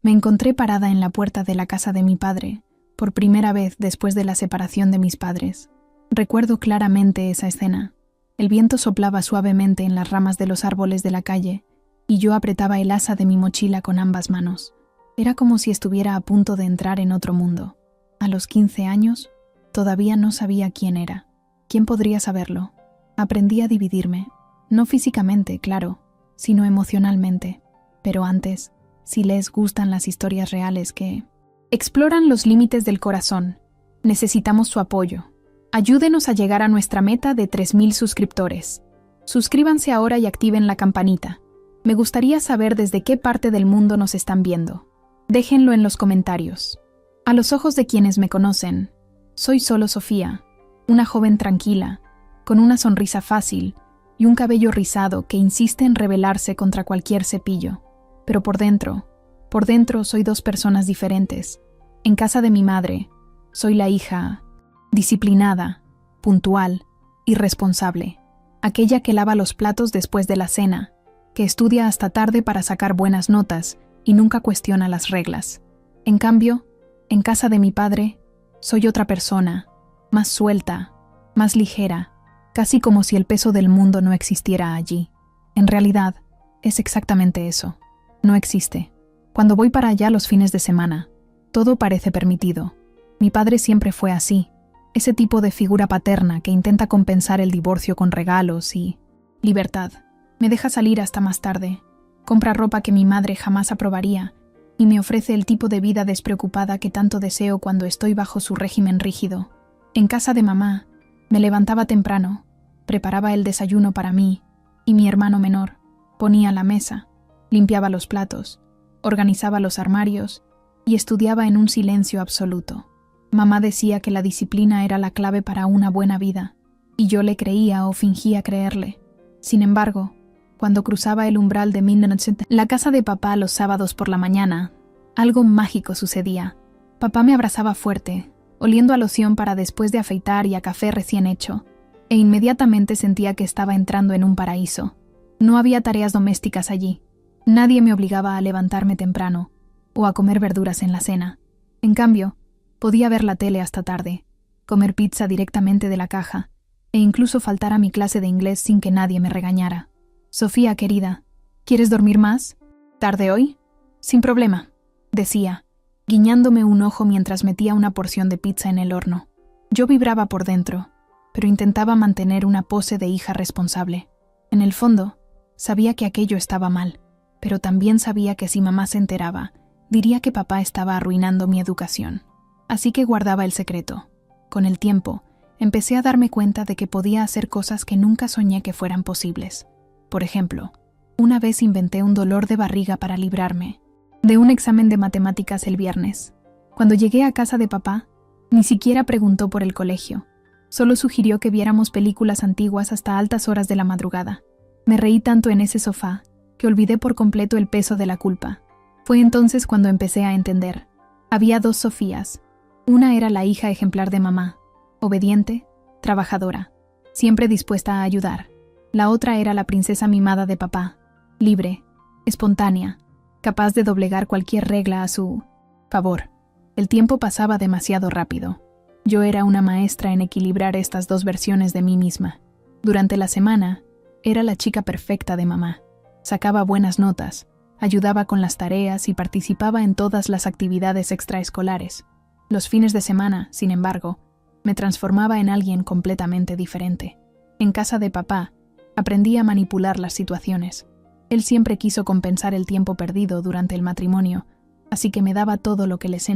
Me encontré parada en la puerta de la casa de mi padre, por primera vez después de la separación de mis padres. Recuerdo claramente esa escena. El viento soplaba suavemente en las ramas de los árboles de la calle, y yo apretaba el asa de mi mochila con ambas manos. Era como si estuviera a punto de entrar en otro mundo. A los 15 años, todavía no sabía quién era. ¿Quién podría saberlo? Aprendí a dividirme. No físicamente, claro, sino emocionalmente. Pero antes, si les gustan las historias reales que exploran los límites del corazón, necesitamos su apoyo. Ayúdenos a llegar a nuestra meta de 3,000 suscriptores. Suscríbanse ahora y activen la campanita. Me gustaría saber desde qué parte del mundo nos están viendo. Déjenlo en los comentarios. A los ojos de quienes me conocen, soy solo Sofía, una joven tranquila, con una sonrisa fácil y un cabello rizado que insiste en rebelarse contra cualquier cepillo. Pero por dentro soy dos personas diferentes. En casa de mi madre, soy la hija disciplinada, puntual y responsable, aquella que lava los platos después de la cena, que estudia hasta tarde para sacar buenas notas y nunca cuestiona las reglas. En cambio, en casa de mi padre, soy otra persona, más suelta, más ligera, casi como si el peso del mundo no existiera allí. En realidad, es exactamente eso. No existe. Cuando voy para allá los fines de semana, todo parece permitido. Mi padre siempre fue así, ese tipo de figura paterna que intenta compensar el divorcio con regalos y libertad. Me deja salir hasta más tarde, compra ropa que mi madre jamás aprobaría y me ofrece el tipo de vida despreocupada que tanto deseo cuando estoy bajo su régimen rígido. En casa de mamá, me levantaba temprano, preparaba el desayuno para mí y mi hermano menor, ponía la mesa, limpiaba los platos, organizaba los armarios y estudiaba en un silencio absoluto. Mamá decía que la disciplina era la clave para una buena vida, y yo le creía o fingía creerle. Sin embargo, cuando cruzaba el umbral de la casa de papá los sábados por la mañana, algo mágico sucedía. Papá me abrazaba fuerte, oliendo a loción para después de afeitar y a café recién hecho, e inmediatamente sentía que estaba entrando en un paraíso. No había tareas domésticas allí. Nadie me obligaba a levantarme temprano o a comer verduras en la cena. En cambio, podía ver la tele hasta tarde, comer pizza directamente de la caja e incluso faltar a mi clase de inglés sin que nadie me regañara. Sofía, querida, ¿quieres dormir más? ¿Tarde hoy? Sin problema, decía, guiñándome un ojo mientras metía una porción de pizza en el horno. Yo vibraba por dentro, pero intentaba mantener una pose de hija responsable. En el fondo, sabía que aquello estaba mal, pero también sabía que si mamá se enteraba, diría que papá estaba arruinando mi educación. Así que guardaba el secreto. Con el tiempo, empecé a darme cuenta de que podía hacer cosas que nunca soñé que fueran posibles. Por ejemplo, una vez inventé un dolor de barriga para librarme de un examen de matemáticas el viernes. Cuando llegué a casa de papá, ni siquiera preguntó por el colegio. Solo sugirió que viéramos películas antiguas hasta altas horas de la madrugada. Me reí tanto en ese sofá que olvidé por completo el peso de la culpa. Fue entonces cuando empecé a entender. Había dos Sofías. Una era la hija ejemplar de mamá, obediente, trabajadora, siempre dispuesta a ayudar. La otra era la princesa mimada de papá, libre, espontánea, capaz de doblegar cualquier regla a su favor. El tiempo pasaba demasiado rápido. Yo era una maestra en equilibrar estas dos versiones de mí misma. Durante la semana, era la chica perfecta de mamá. Sacaba buenas notas, ayudaba con las tareas y participaba en todas las actividades extraescolares. Los fines de semana, sin embargo, me transformaba en alguien completamente diferente. En casa de papá, aprendí a manipular las situaciones. Él siempre quiso compensar el tiempo perdido durante el matrimonio, así que me daba todo lo que les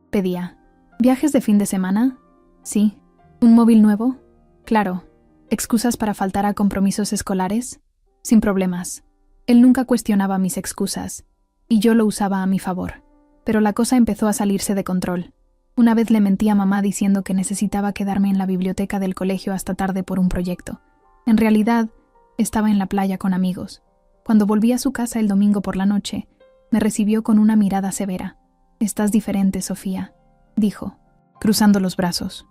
pedía. ¿Viajes de fin de semana? Sí. ¿Un móvil nuevo? Claro. ¿Excusas para faltar a compromisos escolares? Sin problemas. Él nunca cuestionaba mis excusas, y yo lo usaba a mi favor. Pero la cosa empezó a salirse de control. Una vez le mentí a mamá diciendo que necesitaba quedarme en la biblioteca del colegio hasta tarde por un proyecto. En realidad, estaba en la playa con amigos. Cuando volví a su casa el domingo por la noche, me recibió con una mirada severa. «Estás diferente, Sofía», dijo, cruzando los brazos.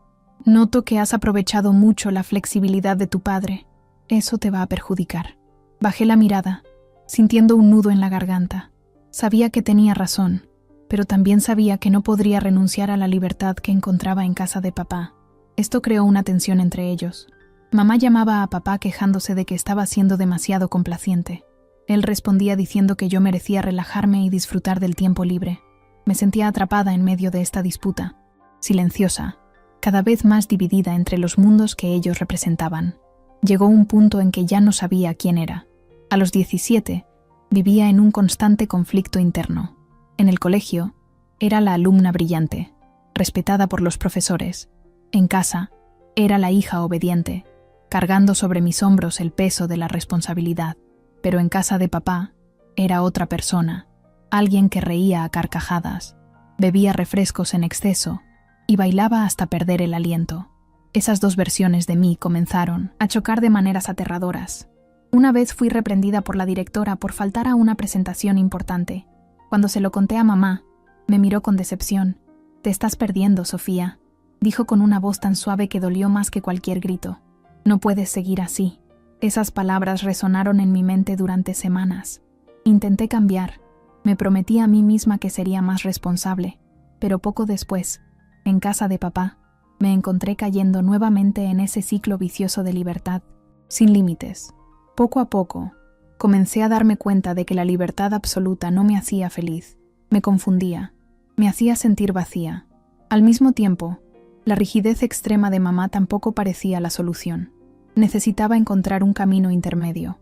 «Noto que has aprovechado mucho la flexibilidad de tu padre. Eso te va a perjudicar». Bajé la mirada, sintiendo un nudo en la garganta. Sabía que tenía razón, pero también sabía que no podría renunciar a la libertad que encontraba en casa de papá. Esto creó una tensión entre ellos. Mamá llamaba a papá quejándose de que estaba siendo demasiado complaciente. Él respondía diciendo que yo merecía relajarme y disfrutar del tiempo libre. Me sentía atrapada en medio de esta disputa, silenciosa, cada vez más dividida entre los mundos que ellos representaban. Llegó un punto en que ya no sabía quién era. A los 17, vivía en un constante conflicto interno. En el colegio, era la alumna brillante, respetada por los profesores. En casa, era la hija obediente, cargando sobre mis hombros el peso de la responsabilidad. Pero en casa de papá, era otra persona, alguien que reía a carcajadas, bebía refrescos en exceso y bailaba hasta perder el aliento. Esas dos versiones de mí comenzaron a chocar de maneras aterradoras. Una vez fui reprendida por la directora por faltar a una presentación importante. Cuando se lo conté a mamá, me miró con decepción. «Te estás perdiendo, Sofía», dijo con una voz tan suave que dolió más que cualquier grito. «No puedes seguir así». Esas palabras resonaron en mi mente durante semanas. Intenté cambiar. Me prometí a mí misma que sería más responsable, pero poco después, en casa de papá, me encontré cayendo nuevamente en ese ciclo vicioso de libertad, sin límites. Poco a poco, comencé a darme cuenta de que la libertad absoluta no me hacía feliz, me confundía, me hacía sentir vacía. Al mismo tiempo, la rigidez extrema de mamá tampoco parecía la solución. Necesitaba encontrar un camino intermedio.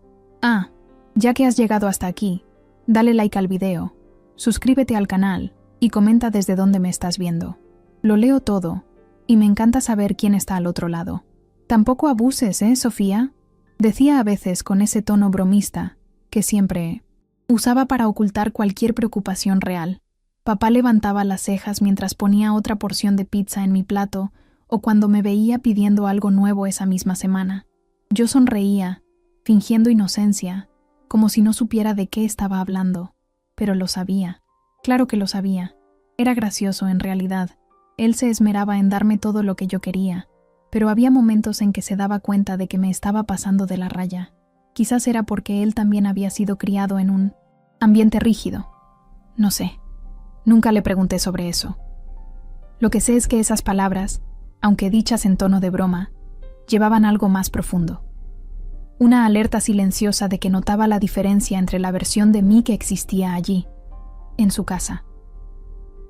Ya que has llegado hasta aquí, dale like al video, suscríbete al canal y comenta desde dónde me estás viendo. Lo leo todo y me encanta saber quién está al otro lado. Tampoco abuses, Sofía? Decía a veces con ese tono bromista que siempre usaba para ocultar cualquier preocupación real. Papá levantaba las cejas mientras ponía otra porción de pizza en mi plato o cuando me veía pidiendo algo nuevo esa misma semana. Yo sonreía, fingiendo inocencia, como si no supiera de qué estaba hablando, pero lo sabía. Claro que lo sabía. Era gracioso en realidad. Él se esmeraba en darme todo lo que yo quería, pero había momentos en que se daba cuenta de que me estaba pasando de la raya. Quizás era porque él también había sido criado en un ambiente rígido. No sé. Nunca le pregunté sobre eso. Lo que sé es que esas palabras, aunque dichas en tono de broma, llevaban algo más profundo. Una alerta silenciosa de que notaba la diferencia entre la versión de mí que existía allí, en su casa.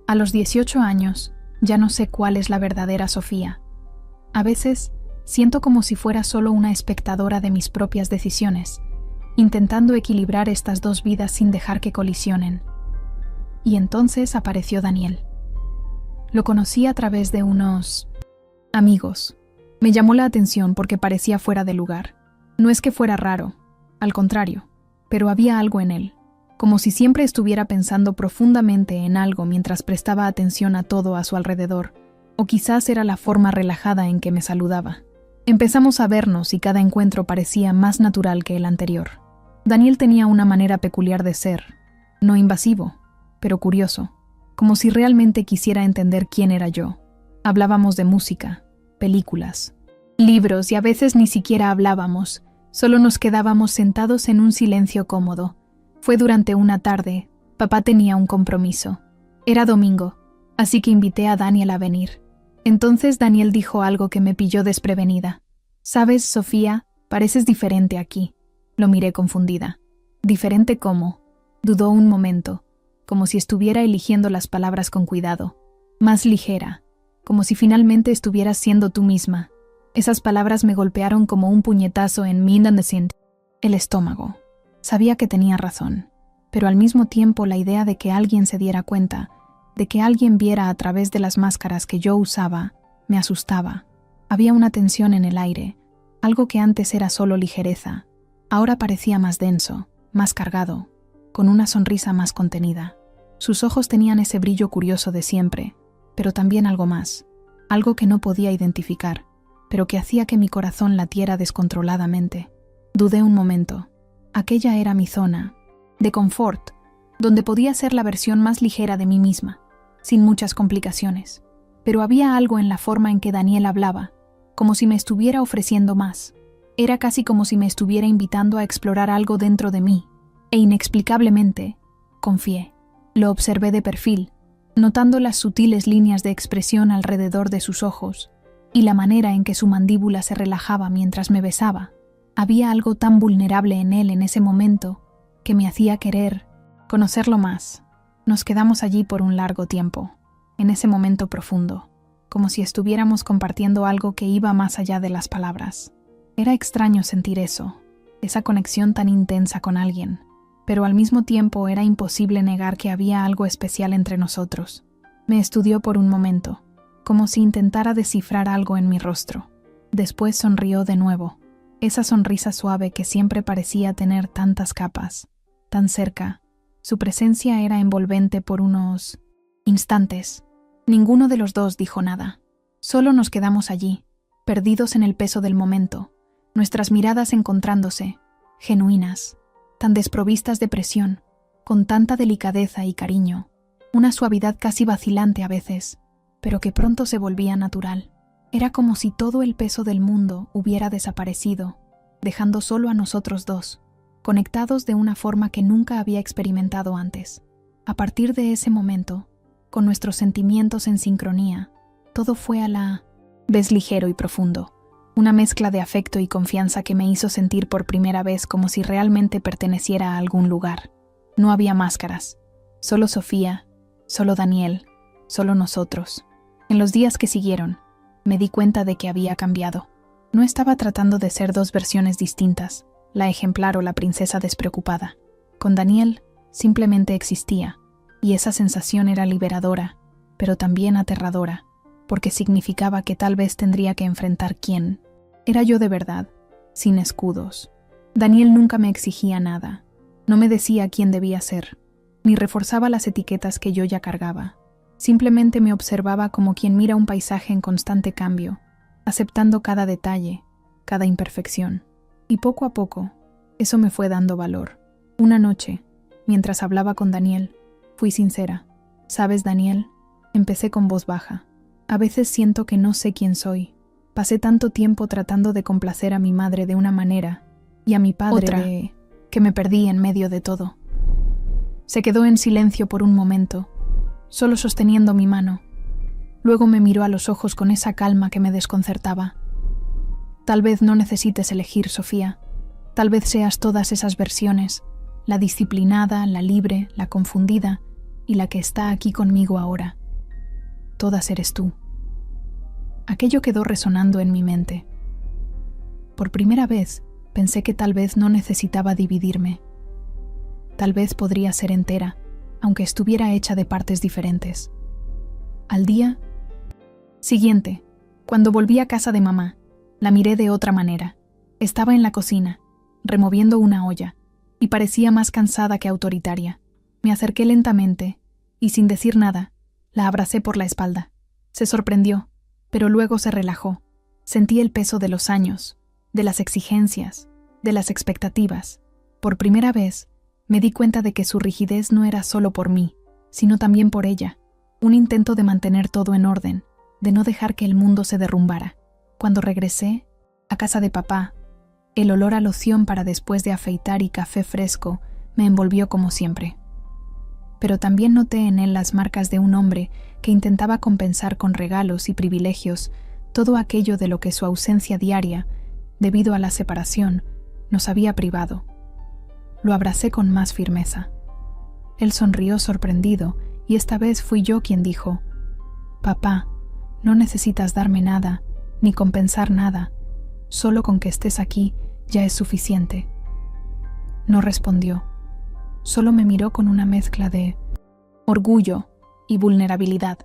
A los 18 años, ya no sé cuál es la verdadera Sofía. A veces, siento como si fuera solo una espectadora de mis propias decisiones, intentando equilibrar estas dos vidas sin dejar que colisionen. Y entonces apareció Daniel. Lo conocí a través de unos amigos. Me llamó la atención porque parecía fuera de lugar. No es que fuera raro, al contrario, pero había algo en él, como si siempre estuviera pensando profundamente en algo mientras prestaba atención a todo a su alrededor, o quizás era la forma relajada en que me saludaba. Empezamos a vernos y cada encuentro parecía más natural que el anterior. Daniel tenía una manera peculiar de ser, no invasivo, pero curioso, como si realmente quisiera entender quién era yo. Hablábamos de música, películas, libros y a veces ni siquiera hablábamos, solo nos quedábamos sentados en un silencio cómodo. Fue durante una tarde, papá tenía un compromiso. Era domingo, así que invité a Daniel a venir. Entonces Daniel dijo algo que me pilló desprevenida. «¿Sabes, Sofía? Pareces diferente aquí». Lo miré confundida. «¿Diferente cómo?». Dudó un momento, como si estuviera eligiendo las palabras con cuidado. «Más ligera, como si finalmente estuvieras siendo tú misma». Esas palabras me golpearon como un puñetazo en el estómago. Sabía que tenía razón, pero al mismo tiempo la idea de que alguien se diera cuenta, de que alguien viera a través de las máscaras que yo usaba, me asustaba. Había una tensión en el aire, algo que antes era solo ligereza. Ahora parecía más denso, más cargado, con una sonrisa más contenida. Sus ojos tenían ese brillo curioso de siempre, pero también algo más, algo que no podía identificar, pero que hacía que mi corazón latiera descontroladamente. Dudé un momento. Aquella era mi zona de confort, donde podía ser la versión más ligera de mí misma, sin muchas complicaciones. Pero había algo en la forma en que Daniel hablaba, como si me estuviera ofreciendo más. Era casi como si me estuviera invitando a explorar algo dentro de mí, e inexplicablemente, confié. Lo observé de perfil, notando las sutiles líneas de expresión alrededor de sus ojos y la manera en que su mandíbula se relajaba mientras me besaba. Había algo tan vulnerable en él en ese momento que me hacía querer conocerlo más. Nos quedamos allí por un largo tiempo, en ese momento profundo, como si estuviéramos compartiendo algo que iba más allá de las palabras. Era extraño sentir eso, esa conexión tan intensa con alguien, pero al mismo tiempo era imposible negar que había algo especial entre nosotros. Me estudió por un momento, como si intentara descifrar algo en mi rostro. Después sonrió de nuevo, esa sonrisa suave que siempre parecía tener tantas capas, tan cerca. Su presencia era envolvente por unos instantes. Ninguno de los dos dijo nada. Solo nos quedamos allí, perdidos en el peso del momento, nuestras miradas encontrándose, genuinas, tan desprovistas de presión, con tanta delicadeza y cariño, una suavidad casi vacilante a veces, pero que pronto se volvía natural. Era como si todo el peso del mundo hubiera desaparecido, dejando solo a nosotros dos, conectados de una forma que nunca había experimentado antes. A partir de ese momento, con nuestros sentimientos en sincronía, todo fue a la vez ligero y profundo, una mezcla de afecto y confianza que me hizo sentir por primera vez como si realmente perteneciera a algún lugar. No había máscaras, solo Sofía, solo Daniel, solo nosotros. En los días que siguieron, me di cuenta de que había cambiado. No estaba tratando de ser dos versiones distintas, la ejemplar o la princesa despreocupada. Con Daniel simplemente existía, y esa sensación era liberadora, pero también aterradora, porque significaba que tal vez tendría que enfrentar quién era yo de verdad, sin escudos. Daniel nunca me exigía nada, no me decía quién debía ser, ni reforzaba las etiquetas que yo ya cargaba. Simplemente me observaba como quien mira un paisaje en constante cambio, aceptando cada detalle, cada imperfección. Y poco a poco, eso me fue dando valor. Una noche, mientras hablaba con Daniel, fui sincera. ¿Sabes, Daniel? Empecé con voz baja. A veces siento que no sé quién soy. Pasé tanto tiempo tratando de complacer a mi madre de una manera y a mi padre que me perdí en medio de todo. Se quedó en silencio por un momento, solo sosteniendo mi mano. Luego me miró a los ojos con esa calma que me desconcertaba. Tal vez no necesites elegir, Sofía. Tal vez seas todas esas versiones, la disciplinada, la libre, la confundida y la que está aquí conmigo ahora. Todas eres tú. Aquello quedó resonando en mi mente. Por primera vez pensé que tal vez no necesitaba dividirme. Tal vez podría ser entera, aunque estuviera hecha de partes diferentes. Al día siguiente, cuando volví a casa de mamá, la miré de otra manera. Estaba en la cocina, removiendo una olla, y parecía más cansada que autoritaria. Me acerqué lentamente, y sin decir nada, la abracé por la espalda. Se sorprendió, pero luego se relajó. Sentí el peso de los años, de las exigencias, de las expectativas. Por primera vez, me di cuenta de que su rigidez no era solo por mí, sino también por ella. Un intento de mantener todo en orden, de no dejar que el mundo se derrumbara. Cuando regresé a casa de papá, el olor a loción para después de afeitar y café fresco me envolvió como siempre. Pero también noté en él las marcas de un hombre que intentaba compensar con regalos y privilegios todo aquello de lo que su ausencia diaria, debido a la separación, nos había privado. Lo abracé con más firmeza. Él sonrió sorprendido y esta vez fui yo quien dijo: «Papá, no necesitas darme nada, ni compensar nada. Solo con que estés aquí ya es suficiente». No respondió. Solo me miró con una mezcla de orgullo y vulnerabilidad,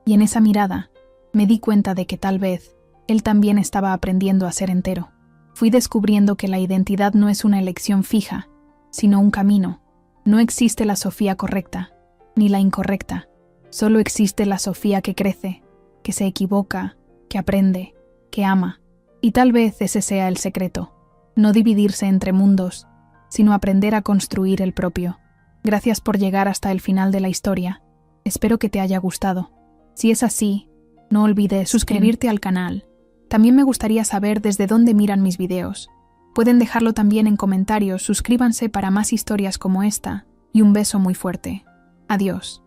y en esa mirada me di cuenta de que tal vez él también estaba aprendiendo a ser entero. Fui descubriendo que la identidad no es una elección fija, sino un camino. No existe la Sofía correcta, ni la incorrecta. Solo existe la Sofía que crece, que se equivoca, que aprende, que ama. Y tal vez ese sea el secreto. No dividirse entre mundos, sino aprender a construir el propio. Gracias por llegar hasta el final de la historia. Espero que te haya gustado. Si es así, no olvides suscribirte al canal. También me gustaría saber desde dónde miran mis videos. Pueden dejarlo también en comentarios, suscríbanse para más historias como esta, y un beso muy fuerte. Adiós.